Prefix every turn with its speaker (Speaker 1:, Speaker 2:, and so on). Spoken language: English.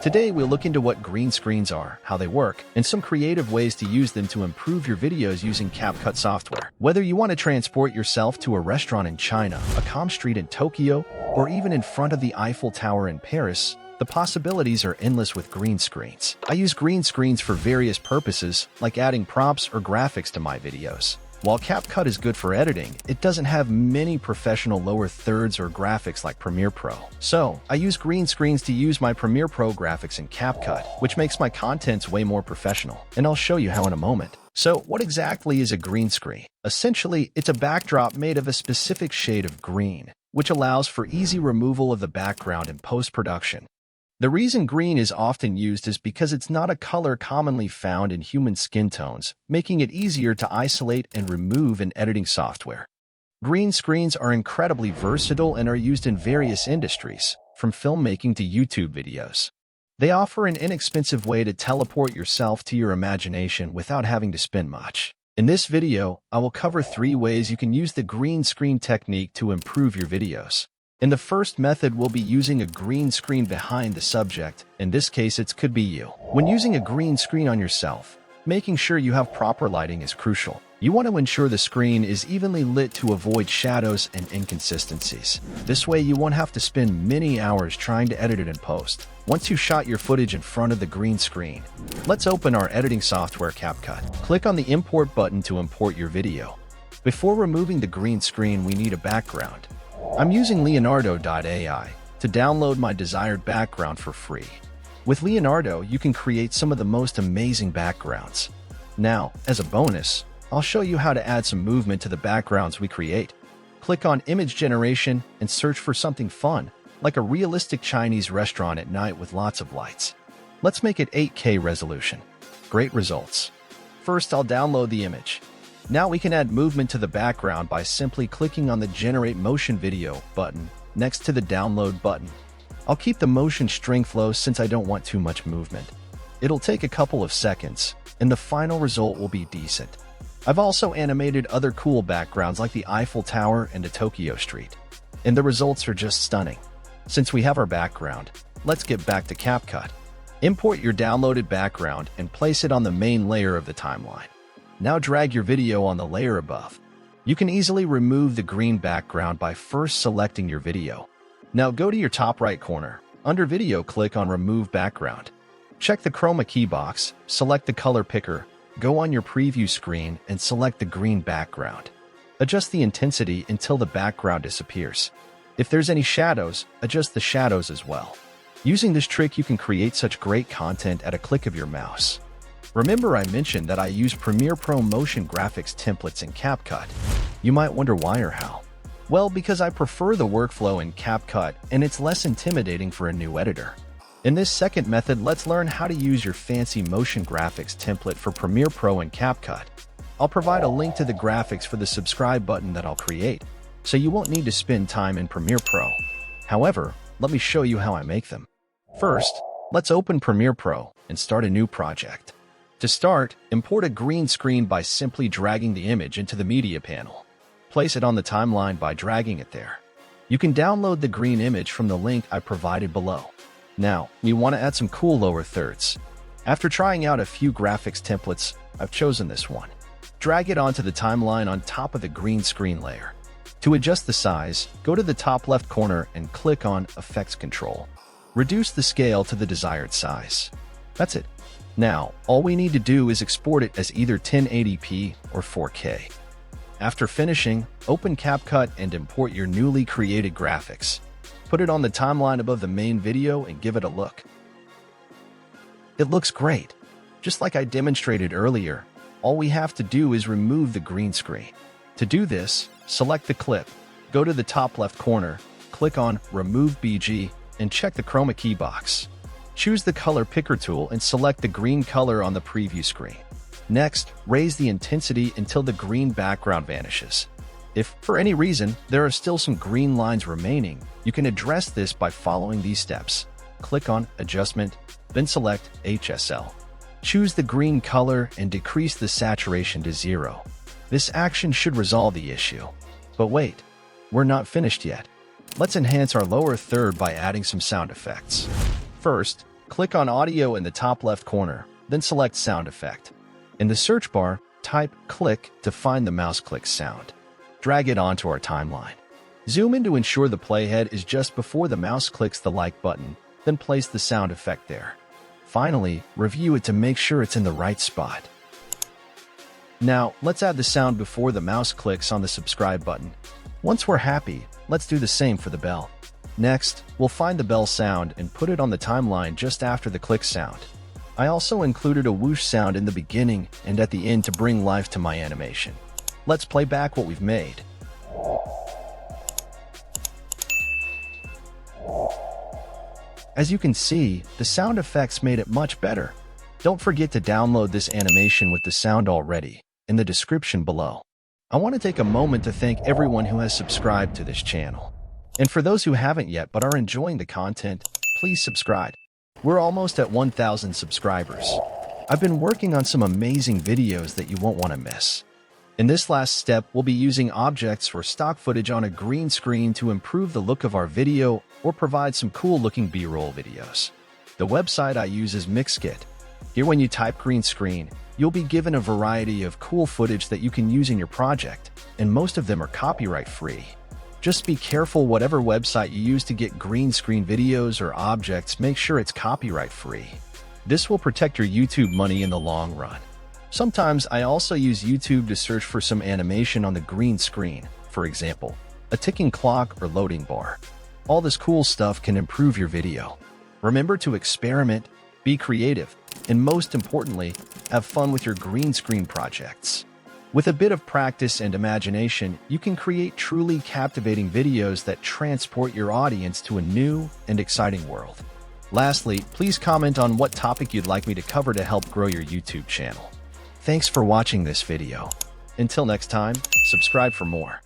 Speaker 1: Today we'll look into what green screens are, how they work, and some creative ways to use them to improve your videos using CapCut software. Whether you want to transport yourself to a restaurant in China, a calm street in Tokyo, or even in front of the Eiffel Tower in Paris, the possibilities are endless with green screens. I use green screens for various purposes, like adding props or graphics to my videos. While CapCut is good for editing, it doesn't have many professional lower thirds or graphics like Premiere Pro. So, I use green screens to use my Premiere Pro graphics in CapCut, which makes my contents way more professional, and I'll show you how in a moment. So, what exactly is a green screen? Essentially, it's a backdrop made of a specific shade of green, which allows for easy removal of the background in post-production. The reason green is often used is because it's not a color commonly found in human skin tones, making it easier to isolate and remove in editing software. Green screens are incredibly versatile and are used in various industries, from filmmaking to YouTube videos. They offer an inexpensive way to teleport yourself to your imagination without having to spend much. In this video, I will cover 3 ways you can use the green screen technique to improve your videos. In the first method, we'll be using a green screen behind the subject. In this case, it could be you. When using a green screen on yourself, making sure you have proper lighting is crucial. You want to ensure the screen is evenly lit to avoid shadows and inconsistencies. This way, you won't have to spend many hours trying to edit it in post. Once you shot your footage in front of the green screen, let's open our editing software CapCut. Click on the Import button to import your video. Before removing the green screen, we need a background. I'm using Leonardo.ai to download my desired background for free. With Leonardo, you can create some of the most amazing backgrounds. Now, as a bonus, I'll show you how to add some movement to the backgrounds we create. Click on Image Generation and search for something fun, like a realistic Chinese restaurant at night with lots of lights. Let's make it 8K resolution. Great results. First, I'll download the image. Now we can add movement to the background by simply clicking on the Generate Motion Video button next to the Download button. I'll keep the motion strength low since I don't want too much movement. It'll take a couple of seconds, and the final result will be decent. I've also animated other cool backgrounds like the Eiffel Tower and a Tokyo street, and the results are just stunning. Since we have our background, let's get back to CapCut. Import your downloaded background and place it on the main layer of the timeline. Now drag your video on the layer above. You can easily remove the green background by first selecting your video. Now go to your top right corner. Under Video, click on Remove Background. Check the Chroma Key box, select the color picker, go on your preview screen and select the green background. Adjust the intensity until the background disappears. If there's any shadows, adjust the shadows as well. Using this trick, you can create such great content at a click of your mouse. Remember I mentioned that I use Premiere Pro motion graphics templates in CapCut. You might wonder why or how. Well, because I prefer the workflow in CapCut and it's less intimidating for a new editor. In this second method, let's learn how to use your fancy motion graphics template for Premiere Pro and CapCut. I'll provide a link to the graphics for the subscribe button that I'll create, so you won't need to spend time in Premiere Pro. However, let me show you how I make them. First, let's open Premiere Pro and start a new project. To start, import a green screen by simply dragging the image into the media panel. Place it on the timeline by dragging it there. You can download the green image from the link I provided below. Now, we want to add some cool lower thirds. After trying out a few graphics templates, I've chosen this one. Drag it onto the timeline on top of the green screen layer. To adjust the size, go to the top left corner and click on Effects Control. Reduce the scale to the desired size. That's it. Now, all we need to do is export it as either 1080p or 4K. After finishing, open CapCut and import your newly created graphics. Put it on the timeline above the main video and give it a look. It looks great. Just like I demonstrated earlier, all we have to do is remove the green screen. To do this, select the clip, go to the top left corner, click on Remove BG, and check the Chroma Key box. Choose the color picker tool and select the green color on the preview screen. Next, raise the intensity until the green background vanishes. If, for any reason, there are still some green lines remaining, you can address this by following these steps. Click on Adjustment, then select HSL. Choose the green color and decrease the saturation to 0. This action should resolve the issue. But wait, we're not finished yet. Let's enhance our lower third by adding some sound effects. First, Click on Audio in the top left corner, then select Sound Effect. In the search bar, type "click" to find the mouse click sound. Drag it onto our timeline. Zoom in to ensure the playhead is just before the mouse clicks the like button, then place the sound effect there. Finally, review it to make sure it's in the right spot. Now, let's add the sound before the mouse clicks on the subscribe button. Once we're happy, let's do the same for the bell. Next, we'll find the bell sound and put it on the timeline just after the click sound. I also included a whoosh sound in the beginning and at the end to bring life to my animation. Let's play back what we've made. As you can see, the sound effects made it much better. Don't forget to download this animation with the sound already in the description below. I want to take a moment to thank everyone who has subscribed to this channel. And for those who haven't yet but are enjoying the content, please subscribe. We're almost at 1,000 subscribers. I've been working on some amazing videos that you won't want to miss. In this last step, we'll be using objects for stock footage on a green screen to improve the look of our video or provide some cool-looking B-roll videos. The website I use is Mixkit. Here, when you type green screen, you'll be given a variety of cool footage that you can use in your project, and most of them are copyright-free. Just be careful whatever website you use to get green screen videos or objects, make sure it's copyright-free. This will protect your YouTube money in the long run. Sometimes I also use YouTube to search for some animation on the green screen, for example, a ticking clock or loading bar. All this cool stuff can improve your video. Remember to experiment, be creative, and most importantly, have fun with your green screen projects. With a bit of practice and imagination, you can create truly captivating videos that transport your audience to a new and exciting world. Lastly, please comment on what topic you'd like me to cover to help grow your YouTube channel. Thanks for watching this video. Until next time, subscribe for more.